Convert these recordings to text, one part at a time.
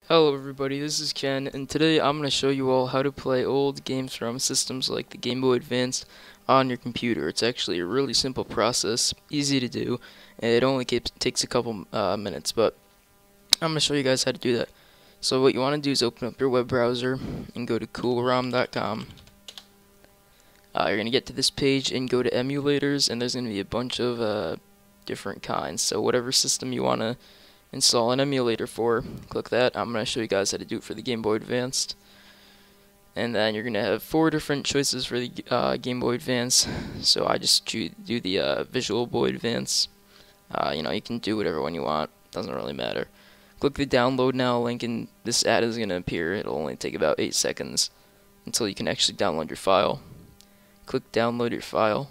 Hello everybody, this is Ken, and today I'm going to show you all how to play old games from systems like the Game Boy Advance on your computer. It's actually a really simple process, easy to do, and it only takes a couple minutes, but I'm going to show you guys how to do that. So what you want to do is open up your web browser and go to coolrom.com. You're going to get to this page and go to emulators, and there's going to be a bunch of different kinds. So whatever system you want to install an emulator for, click that. I'm going to show you guys how to do it for the Game Boy Advanced. And then you're going to have 4 different choices for the Game Boy Advance. So I just do the Visual Boy Advance. You can do whatever one you want, doesn't really matter. Click the download now link and this ad is going to appear. It'll only take about 8 seconds until you can actually download your file. Click download your file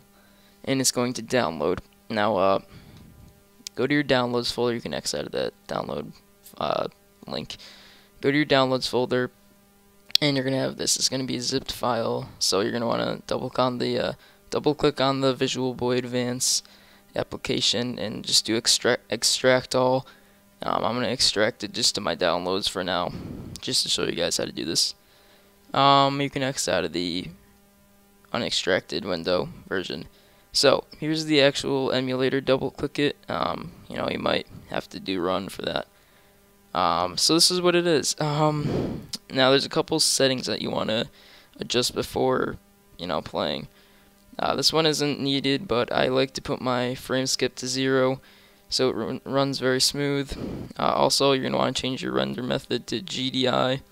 and it's going to download. Now go to your downloads folder. You can X out of that download link. Go to your downloads folder and you're going to have this. It's going to be a zipped file, so you're going to want to double click on the Visual Boy Advance application and just do extract all. I'm going to extract it just to my downloads for now, just to show you guys how to do this. You can X out of the unextracted window version. So here's the actual emulator. Double click it. You might have to do run for that. So this is what it is. Now there's a couple settings that you want to adjust before playing. This one isn't needed, but I like to put my frame skip to 0 so it runs very smooth. Also, you're going to want to change your render method to GDI.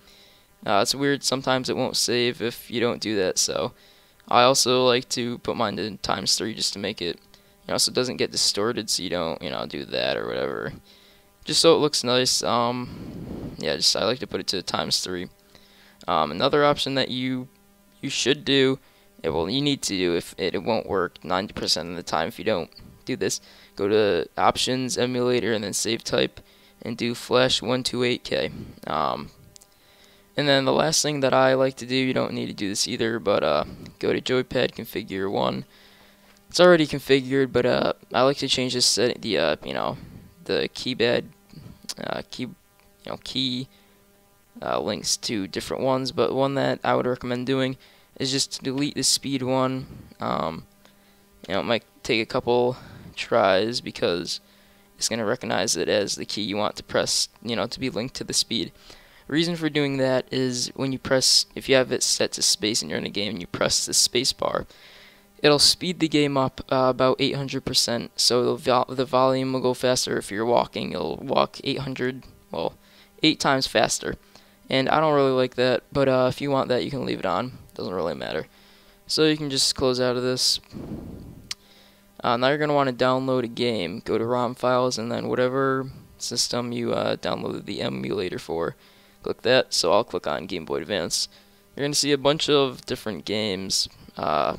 It's weird, sometimes it won't save if you don't do that, so I also like to put mine to ×3 just to make it, so it doesn't get distorted, so you don't, do that or whatever. Just so it looks nice. I like to put it to ×3. Another option that you should do, you need to do if it won't work 90% of the time if you don't do this. Go to Options, Emulator, and then Save Type, and do Flash 128K. And then the last thing that I like to do, you don't need to do this either, but go to Joypad Configure 1. It's already configured, but I like to change this the key links to different ones. But one that I would recommend doing is just to delete the speed one. It might take a couple tries because it's going to recognize it as the key you want to press, to be linked to the speed. Reason for doing that is when you press, if you have it set to space and you're in a game and you press the space bar, it'll speed the game up about 800%, so the volume will go faster. If you're walking, it'll walk 8 times faster. And I don't really like that, but if you want that, you can leave it on. Doesn't really matter. So you can just close out of this. Now you're going to want to download a game. Go to ROM files and then whatever system you downloaded the emulator for, click that. So I'll click on Game Boy Advance. You're going to see a bunch of different games. I'll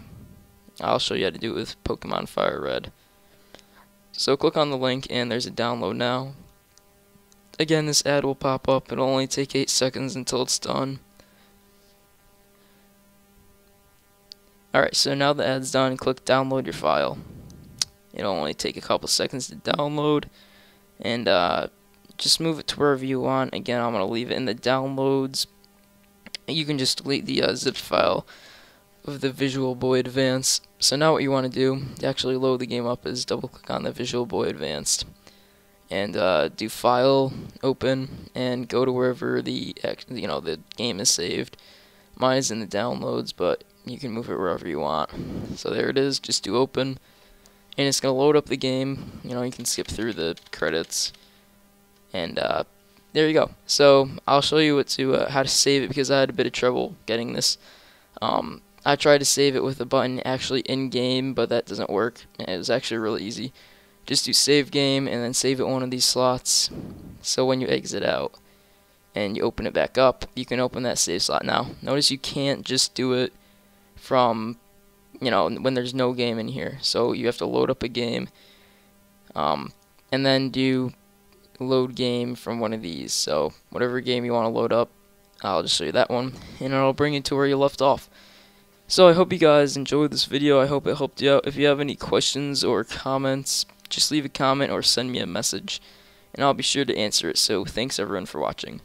show you how to do it with Pokemon Fire Red. So click on the link and there's a download now. Again, this ad will pop up. It'll only take 8 seconds until it's done. Alright, so now the ad's done, click download your file. It'll only take a couple seconds to download, and just move it to wherever you want. Again, I'm going to leave it in the downloads. You can just delete the zipped file of the Visual Boy Advance. So now what you want to do to actually load the game up is double click on the Visual Boy Advanced and do File, Open, and go to wherever the game is saved. Mine is in the downloads, but you can move it wherever you want. So there it is. Just do Open, and it's going to load up the game. You can skip through the credits, and there you go. So I'll show you how to save it because I had a bit of trouble getting this. I tried to save it with a button actually in game, but that doesn't work. It was actually really easy. Just do Save Game and then save it one of these slots. So when you exit out and you open it back up, you can open that save slot. Now notice you can't just do it from when there's no game in here, so you have to load up a game and then do load game from one of these. So whatever game you want to load up, I'll just show you that one and it'll bring you to where you left off. So I hope you guys enjoyed this video. I hope it helped you out. If you have any questions or comments, just leave a comment or send me a message and I'll be sure to answer it. So thanks everyone for watching.